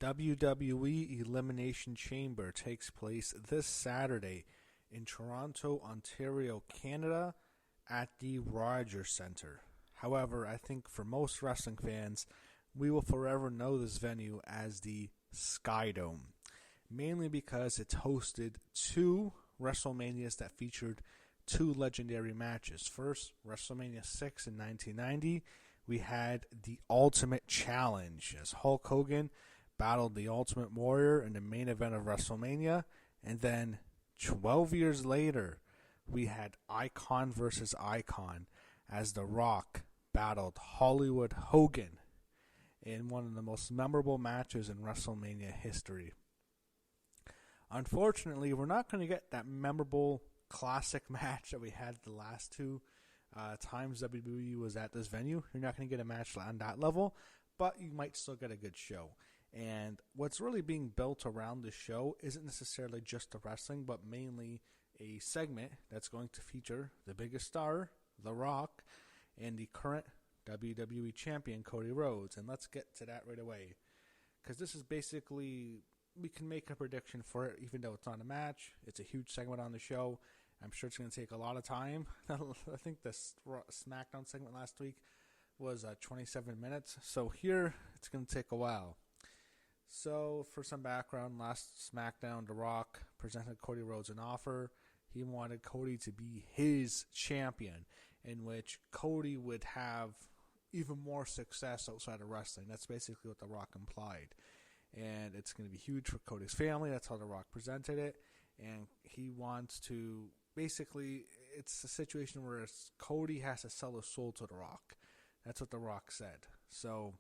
WWE Elimination Chamber takes place this Saturday in Toronto, Ontario, Canada at the Rogers Centre. However, I think for most wrestling fans, we will forever know this venue as the Skydome, mainly because it's hosted two WrestleManias that featured two legendary matches. First, WrestleMania 6 in 1990, we had the Ultimate Challenge as Hulk Hogan battled the Ultimate Warrior in the main event of WrestleMania. And then 12 years later, we had Icon versus Icon as The Rock battled Hollywood Hogan in one of the most memorable matches in WrestleMania history. Unfortunately, we're not going to get that memorable classic match that we had the last two times WWE was at this venue. You're not going to get a match on that level, but you might still get a good show. And what's really being built around this show isn't necessarily just the wrestling, but mainly a segment that's going to feature the biggest star, The Rock, and the current WWE Champion, Cody Rhodes. And let's get to that right away, because this is basically, we can make a prediction for it, even though it's not a match. It's a huge segment on the show. I'm sure it's going to take a lot of time. I think the SmackDown segment last week was 27 minutes. So here, it's going to take a while. So, for some background, last SmackDown, The Rock presented Cody Rhodes an offer. He wanted Cody to be his champion, in which Cody would have even more success outside of wrestling. That's basically what The Rock implied. And it's going to be huge for Cody's family. That's how The Rock presented it. And he wants to, basically, it's a situation where Cody has to sell his soul to The Rock. That's what The Rock said. So,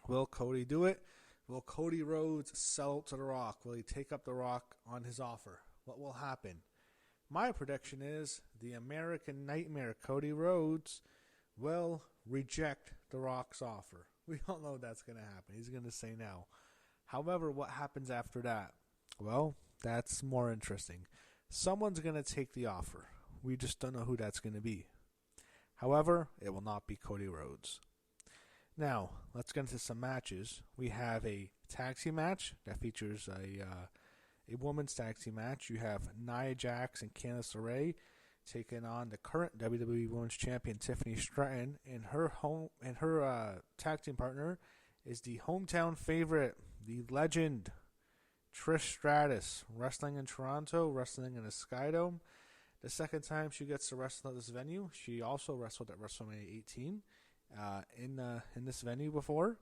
will Cody do it? Will Cody Rhodes sell out to The Rock? Will he take up The Rock on his offer? What will happen? My prediction is the American Nightmare, Cody Rhodes, will reject The Rock's offer. We all know that's going to happen. He's going to say no. However, what happens after that? Well, that's more interesting. Someone's going to take the offer. We just don't know who that's going to be. However, it will not be Cody Rhodes. Now, let's get into some matches. We have a tag team match that features a women's tag team match. You have Nia Jax and Candice LeRae taking on the current WWE Women's Champion Tiffany Stratton, and her tag team partner is the hometown favorite, the legend Trish Stratus, wrestling in Toronto, wrestling in a Skydome. The second time she gets to wrestle at this venue. She also wrestled at WrestleMania 18 in this venue before.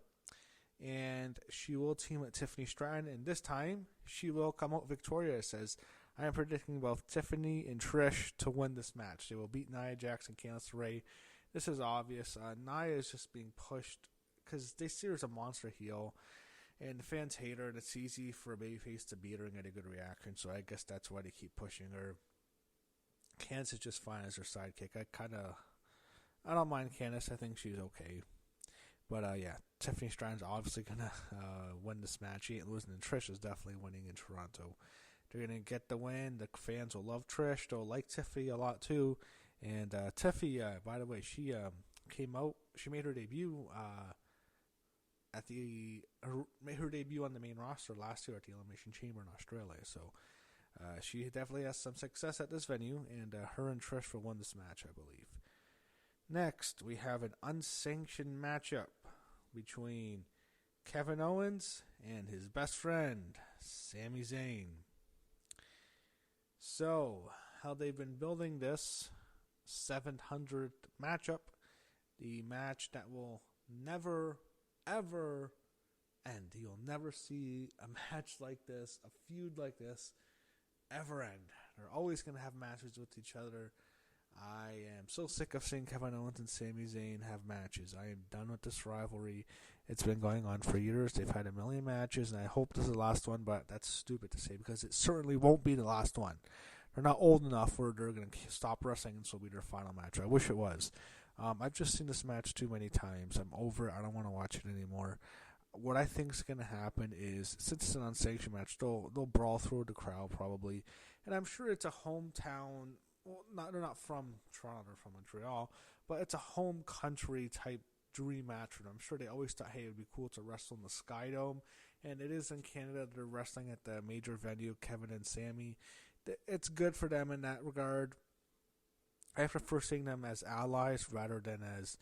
And she will team with Tiffany Stratton, and this time she will come out victorious, as I am predicting both Tiffany and Trish to win this match. They will beat Nia Jax and Candice LeRae. This is obvious. Nia is just being pushed because they see her as a monster heel, and the fans hate her, and it's easy for a babyface to beat her and get a good reaction, so I guess that's why they keep pushing her. Candice is just fine as her sidekick. I don't mind Candice. I think she's okay. But, yeah, Tiffany Stratton's obviously going to win this match. She ain't losing, and Trish is definitely winning in Toronto. They're going to get the win. The fans will love Trish. They'll like Tiffany a lot, too. And Tiffany, by the way, she came out. She made her debut made her debut on the main roster last year at the Elimination Chamber in Australia. So she definitely has some success at this venue, and her and Trish will win this match, I believe. Next, we have an unsanctioned matchup between Kevin Owens and his best friend, Sami Zayn. So, how they've been building this 700th matchup, the match that will never, ever end. You'll never see a match like this, a feud like this, ever end. They're always going to have matches with each other. I am so sick of seeing Kevin Owens and Sami Zayn have matches. I am done with this rivalry. It's been going on for years. They've had a million matches, and I hope this is the last one, but that's stupid to say because it certainly won't be the last one. They're not old enough where they're going to stop wrestling and this will be their final match. I wish it was. I've just seen this match too many times. I'm over it. I don't want to watch it anymore. What I think is going to happen is, since it's an unsanctioned match, they'll brawl through the crowd probably, and I'm sure it's a hometown. Well, they're not from Toronto, they're from Montreal, but it's a home country type dream match for them. I'm sure they always thought, hey, it would be cool to wrestle in the Skydome, and it is in Canada. They're wrestling at the major venue, Kevin and Sami. It's good for them in that regard. I prefer seeing them as allies rather than as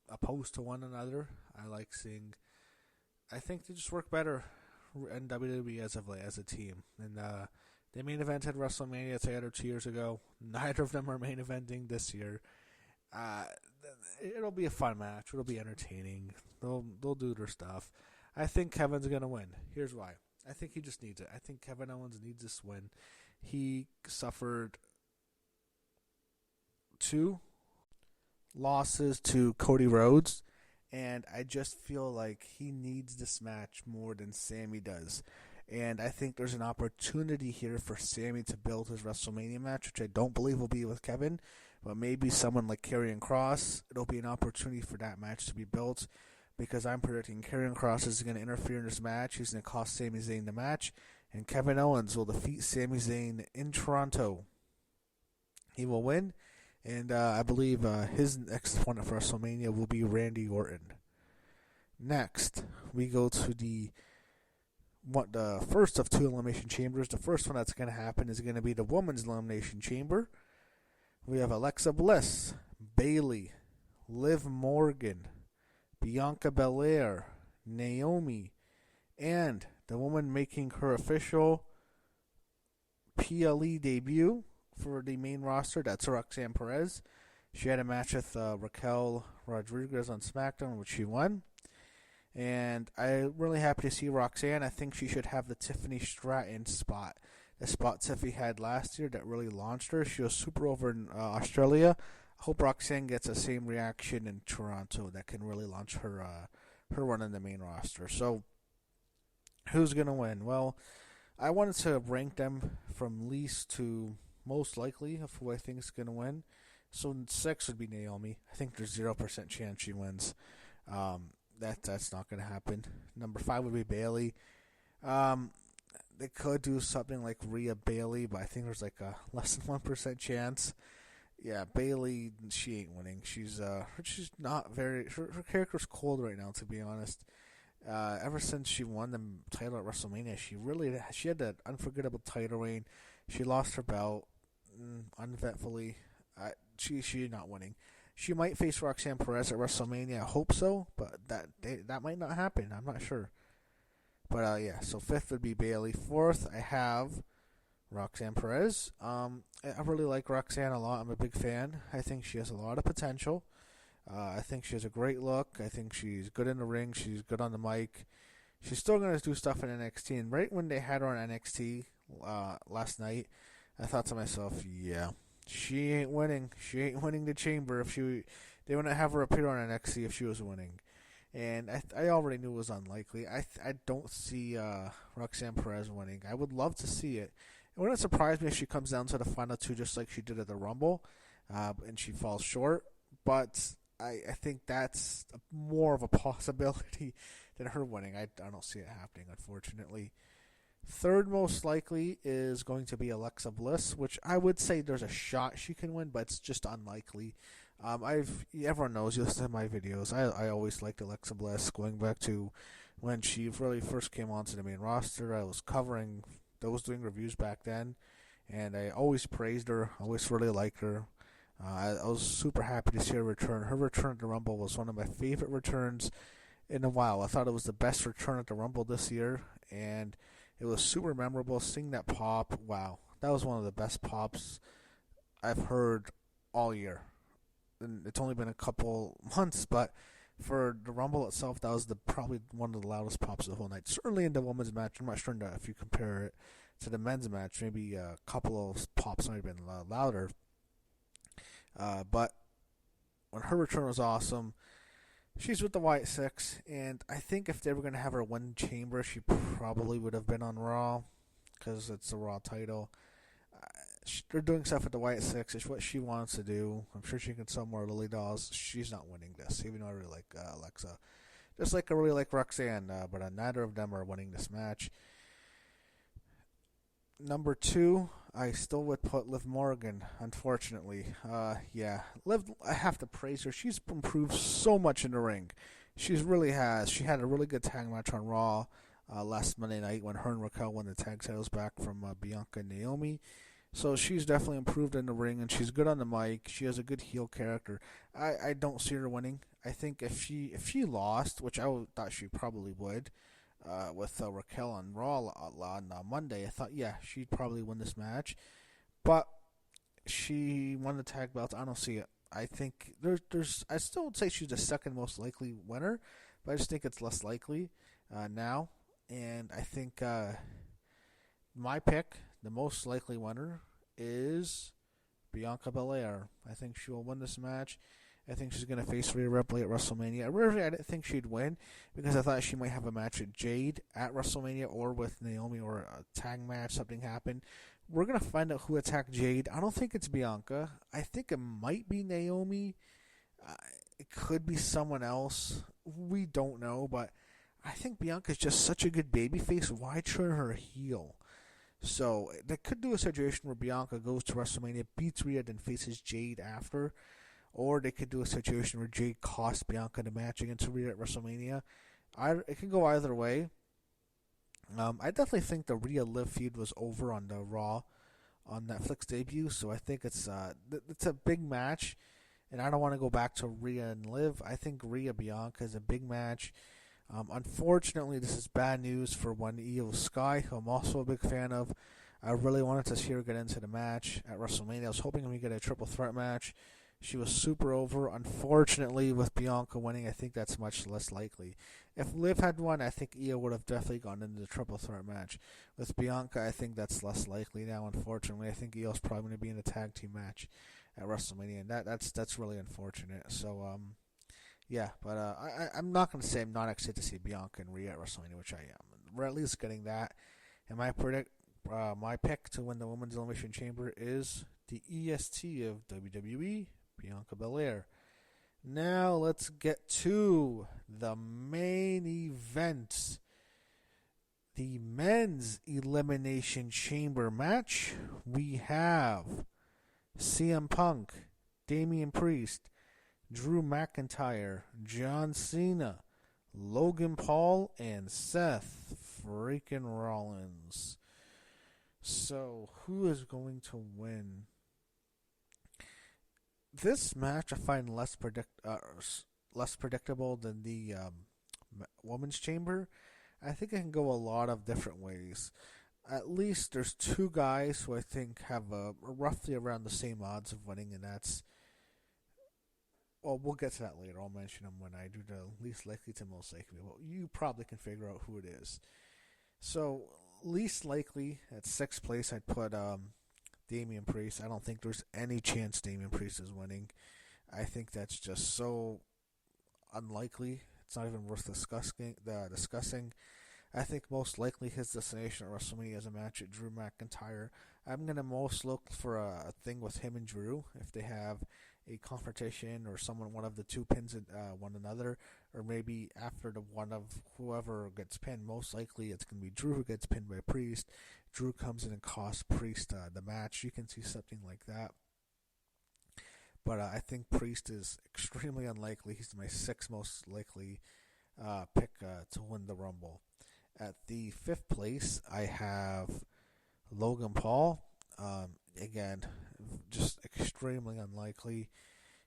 opposed to one another. I think they just work better in WWE as a team. And they main evented WrestleMania together 2 years ago. Neither of them are main eventing this year. It'll be a fun match. It'll be entertaining. They'll do their stuff. I think Kevin's gonna win. Here's why. I think he just needs it. I think Kevin Owens needs this win. He suffered 2 losses to Cody Rhodes, and I just feel like he needs this match more than Sami does. And I think there's an opportunity here for Sami to build his WrestleMania match, which I don't believe will be with Kevin, but maybe someone like Karrion Kross. It'll be an opportunity for that match to be built, because I'm predicting Karrion Kross is going to interfere in this match. He's going to cost Sami Zayn the match, and Kevin Owens will defeat Sami Zayn in Toronto. He will win, and I believe his next opponent for WrestleMania will be Randy Orton. Next, we go to the first of 2 Elimination Chambers. The first one that's going to happen is going to be the Women's Elimination Chamber. We have Alexa Bliss, Bayley, Liv Morgan, Bianca Belair, Naomi, and the woman making her official PLE debut for the main roster, that's Roxanne Perez. She had a match with Raquel Rodriguez on SmackDown, which she won. And I'm really happy to see Roxanne. I think she should have the Tiffany Stratton spot. The spot Tiffany had last year that really launched her. She was super over in Australia. I hope Roxanne gets the same reaction in Toronto that can really launch her run in the main roster. So, who's going to win? Well, I wanted to rank them from least to most likely of who I think is going to win. So 6 would be Naomi. I think there's 0% chance she wins. That's not going to happen. Number 5 would be Bayley. They could do something like Rhea Bayley, but I think there's like a less than 1% chance. Yeah, Bayley, she ain't winning. She's not very. Her character's cold right now, to be honest. Ever since she won the title at WrestleMania, she had that unforgettable title reign. She lost her belt uneventfully. She's not winning. She might face Roxanne Perez at WrestleMania. I hope so, but that might not happen. I'm not sure. But yeah, so 5th would be Bayley. 4th, I have Roxanne Perez. I really like Roxanne a lot. I'm a big fan. I think she has a lot of potential. I think she has a great look. I think she's good in the ring. She's good on the mic. She's still going to do stuff in NXT. And right when they had her on NXT last night, I thought to myself, yeah, she ain't winning. She ain't winning the chamber if they wouldn't have her appear on NXT if she was winning. And I already knew it was unlikely. I don't see Roxanne Perez winning. I would love to see it. It wouldn't surprise me if she comes down to the final 2 just like she did at the Rumble, and she falls short. But I think that's more of a possibility than her winning. I don't see it happening, unfortunately. 3rd most likely is going to be Alexa Bliss, which I would say there's a shot she can win, but it's just unlikely. Everyone knows, you listen to my videos, I always liked Alexa Bliss, going back to when she really first came onto the main roster. I was doing reviews back then, and I always praised her, always really liked her. I was super happy to see her return. Her return at the Rumble was one of my favorite returns in a while. I thought it was the best return at the Rumble this year, and it was super memorable. Seeing that pop, wow, that was one of the best pops I've heard all year. And it's only been a couple months, but for the Rumble itself, that was probably one of the loudest pops of the whole night. Certainly in the women's match. I'm not sure if you compare it to the men's match, maybe a couple of pops might have been louder. But when her return was awesome, she's with the Wyatt Six, and I think if they were going to have her win Chamber, she probably would have been on Raw, because it's the Raw title. They're doing stuff with the Wyatt Six. It's what she wants to do. I'm sure she can sell more Lily dolls. She's not winning this, even though I really like Alexa. Just like I really like Roxanne, but neither of them are winning this match. Number 2, I still would put Liv Morgan, unfortunately. Yeah, Liv, I have to praise her. She's improved so much in the ring. She really has. She had a really good tag match on Raw last Monday night when her and Raquel won the tag titles back from Bianca and Naomi. So she's definitely improved in the ring, and she's good on the mic. She has a good heel character. I don't see her winning. I think if she lost, which thought she probably would, with Raquel on Raw on Monday, I thought, yeah, she'd probably win this match. But she won the tag belts. I don't see it. I think I still would say she's the second most likely winner, but I just think it's less likely now. And I think my pick, the most likely winner, is Bianca Belair. I think she will win this match. I think she's going to face Rhea Ripley at WrestleMania. Originally, I didn't think she'd win because I thought she might have a match with Jade at WrestleMania or with Naomi or a tag match, something happened. We're going to find out who attacked Jade. I don't think it's Bianca. I think it might be Naomi. It could be someone else. We don't know, but I think Bianca's just such a good babyface. Why turn her heel? So they could do a situation where Bianca goes to WrestleMania, beats Rhea, then faces Jade after. Or they could do a situation where Jade costs Bianca the match against Rhea at WrestleMania. It can go either way. I definitely think the Rhea Liv feud was over on the Raw on Netflix debut, so I think it's a big match, and I don't want to go back to Rhea and Liv. I think Rhea Bianca is a big match. Unfortunately, this is bad news for one Io Sky, who I'm also a big fan of. I really wanted to see her get into the match at WrestleMania. I was hoping we get a triple threat match. She was super over. Unfortunately, with Bianca winning, I think that's much less likely. If Liv had won, I think Io would have definitely gone into the triple threat match. With Bianca, I think that's less likely now, unfortunately. I think Io's probably going to be in a tag team match at WrestleMania, and that's really unfortunate. So, yeah, but I'm not going to say I'm not excited to see Bianca and Rhea at WrestleMania, which I am. We're at least getting that. And my pick to win the Women's Elimination Chamber is the EST of WWE, Bianca Belair. Now let's get to the main event. The Men's Elimination Chamber match. We have CM Punk, Damien Priest, Drew McIntyre, John Cena, Logan Paul, and Seth freaking Rollins. So, who is going to win? This match I find less predictable than the Women's Chamber. I think it can go a lot of different ways. At least there's two guys who I think have roughly around the same odds of winning, and that's... Well, we'll get to that later. I'll mention them when I do the least likely to most likely. Well, you probably can figure out who it is. So, least likely, at 6th place, I'd put Damien Priest. I don't think there's any chance Damien Priest is winning. I think that's just so unlikely. It's not even worth discussing. I think most likely his destination at WrestleMania is a match at Drew McIntyre. I'm going to most look for a thing with him and Drew. If they have a confrontation or one of the two pins one another, or maybe after the one of whoever gets pinned, most likely it's going to be Drew who gets pinned by Priest. Drew comes in and costs Priest the match. You can see something like that. But I think Priest is extremely unlikely. He's my 6th most likely pick to win the Rumble. At the 5th place, I have Logan Paul. Again, just extremely unlikely.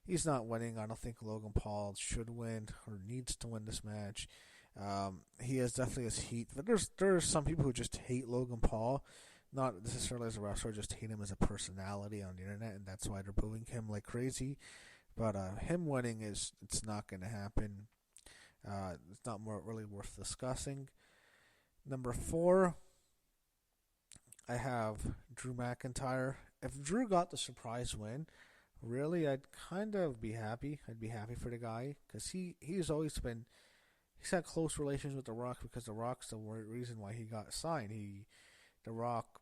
He's not winning. I don't think Logan Paul should win or needs to win this match. He has definitely his heat. But there's some people who just hate Logan Paul. Not necessarily as a wrestler, just hate him as a personality on the internet, and that's why they're booing him like crazy. But him winning it's not going to happen. It's not really worth discussing. Number 4, I have Drew McIntyre. If Drew got the surprise win, really, I'd kind of be happy. I'd be happy for the guy because he's had close relations with The Rock because The Rock's the reason why he got signed. The Rock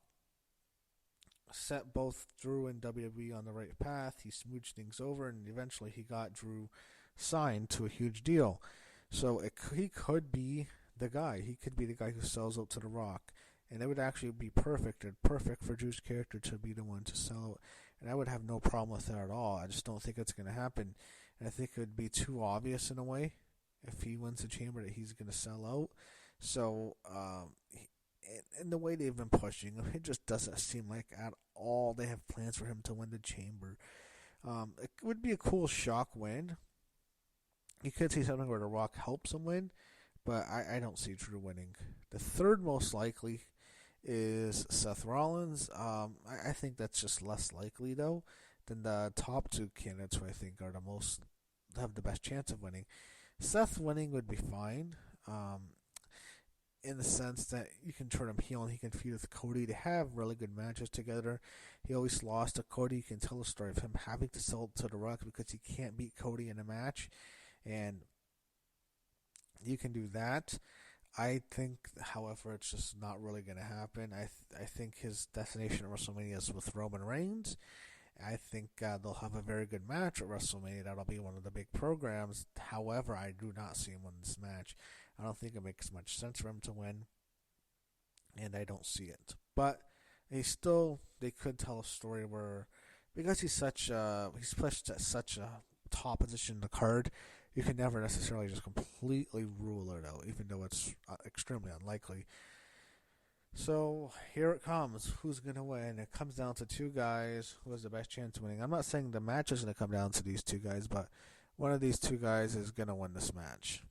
set both Drew and WWE on the right path. He smooched things over, and eventually he got Drew signed to a huge deal. So he could be the guy. He could be the guy who sells out to The Rock. And it would actually be perfect for Drew's character to be the one to sell out. And I would have no problem with that at all. I just don't think it's going to happen. And I think it would be too obvious in a way. if he wins the chamber that he's going to sell out. So, and the way they've been pushing him, it just doesn't seem like at all they have plans for him to win the chamber. It would be a cool shock win. You could see something where The Rock helps him win, but I don't see Drew winning. The third most likely is Seth Rollins. I think that's just less likely, though, than the top two candidates who I think are have the best chance of winning. Seth winning would be fine, in the sense that you can turn him heel and he can feud with Cody. They have really good matches together. He always lost to Cody. You can tell the story of him having to sell to The Rock because he can't beat Cody in a match, and you can do that. I think, however, it's just not really going to happen. I think his destination at WrestleMania is with Roman Reigns. I think they'll have a very good match at WrestleMania. That'll be one of the big programs. However, I do not see him win this match. I don't think it makes much sense for him to win, and I don't see it. But they could tell a story where, because he's pushed at such a top position in the card, you can never necessarily just completely rule it out, even though it's extremely unlikely. So here it comes. Who's going to win? It comes down to two guys. Who has the best chance of winning? I'm not saying the match is going to come down to these two guys, but one of these two guys is going to win this match.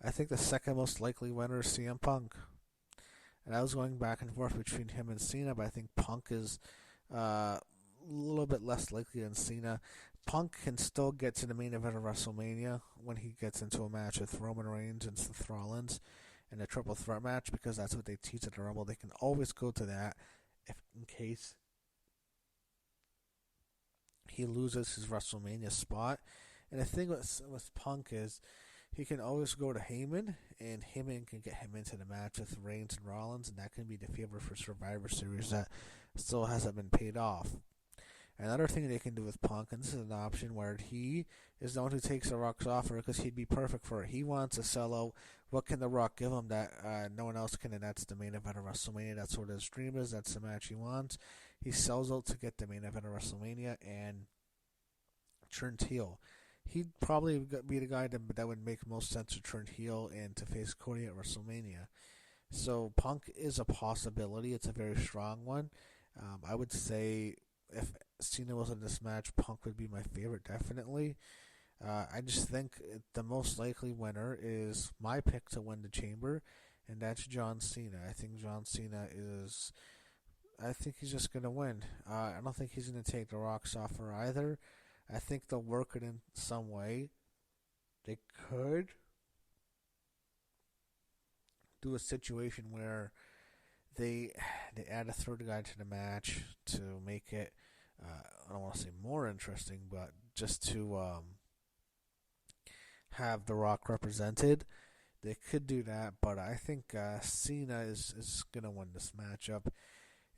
I think the second most likely winner is CM Punk. And I was going back and forth between him and Cena, but I think Punk is a little bit less likely than Cena. Punk can still get to the main event of WrestleMania when he gets into a match with Roman Reigns and Seth Rollins in a triple threat match, because that's what they teach at the Rumble. They can always go to that in case he loses his WrestleMania spot. And the thing with Punk is he can always go to Heyman, and Heyman can get him into the match with Reigns and Rollins, and that can be the favor for Survivor Series that still hasn't been paid off. Another thing they can do with Punk, and this is an option where he is the one who takes The Rock's offer because he'd be perfect for it. He wants a sell out. What can The Rock give him that no one else can? And that's the main event of WrestleMania. That's what his dream is. That's the match he wants. He sells out to get the main event of WrestleMania and turns heel. He'd probably be the guy that would make most sense to turn heel and to face Cody at WrestleMania. So Punk is a possibility. It's a very strong one. I would say if Cena was in this match, Punk would be my favorite, definitely. I just think the most likely winner is my pick to win the chamber, and that's John Cena. I think John Cena I think he's just going to win. I don't think he's going to take The Rock's offer either. I think they'll work it in some way. They could do a situation where they add a third guy to the match to make it, I don't want to say more interesting, but just to have The Rock represented. They could do that, but I think Cena is going to win this matchup.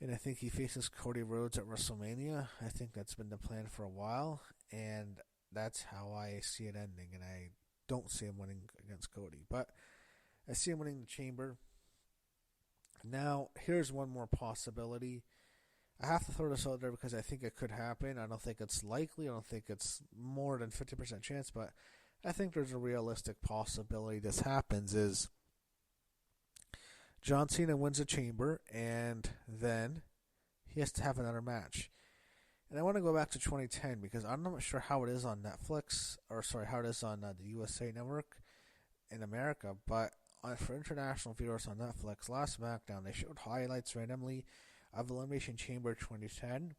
And I think he faces Cody Rhodes at WrestleMania. I think that's been the plan for a while, and that's how I see it ending. And I don't see him winning against Cody, but I see him winning the chamber. Now, here's one more possibility. I have to throw this out there because I think it could happen. I don't think it's likely. I don't think it's more than 50% chance, but I think there's a realistic possibility this happens is John Cena wins the chamber, and then he has to have another match. And I want to go back to 2010 because I'm not sure how it is on Netflix, how it is on the USA Network in America, but for international viewers on Netflix, last SmackDown, they showed highlights randomly of Elimination Chamber 2010,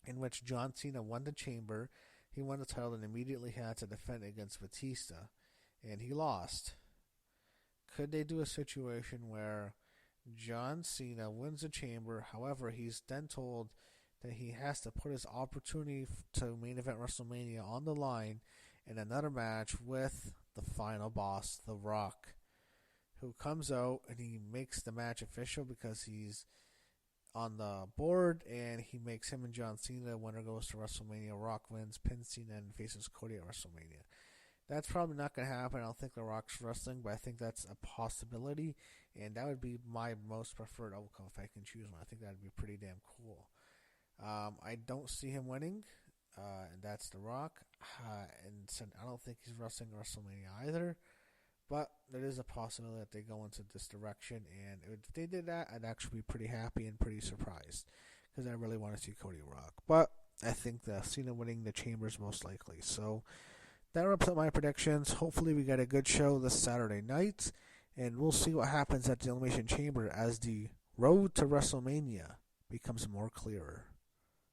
in which John Cena won the chamber. He won the title and immediately had to defend against Batista, and he lost. Could they do a situation where John Cena wins the chamber, however, he's then told that he has to put his opportunity to main event WrestleMania on the line in another match with the final boss, The Rock, who comes out and he makes the match official because he's on the board, and he makes him and John Cena. Winner goes to WrestleMania. Rock wins, pins Cena, and faces Cody at WrestleMania. That's probably not going to happen. I don't think The Rock's wrestling, but I think that's a possibility, and that would be my most preferred outcome if I can choose one. I think that would be pretty damn cool. I don't see him winning. and that's The Rock. And so I don't think he's wrestling WrestleMania either. But there is a possibility that they go into this direction, and if they did that, I'd actually be pretty happy and pretty surprised, because I really want to see Cody Rock. But I think the Cena winning the Chambers most likely. So that wraps up my predictions. Hopefully we get a good show this Saturday night, and we'll see what happens at the Elimination Chamber as the road to WrestleMania becomes more clearer.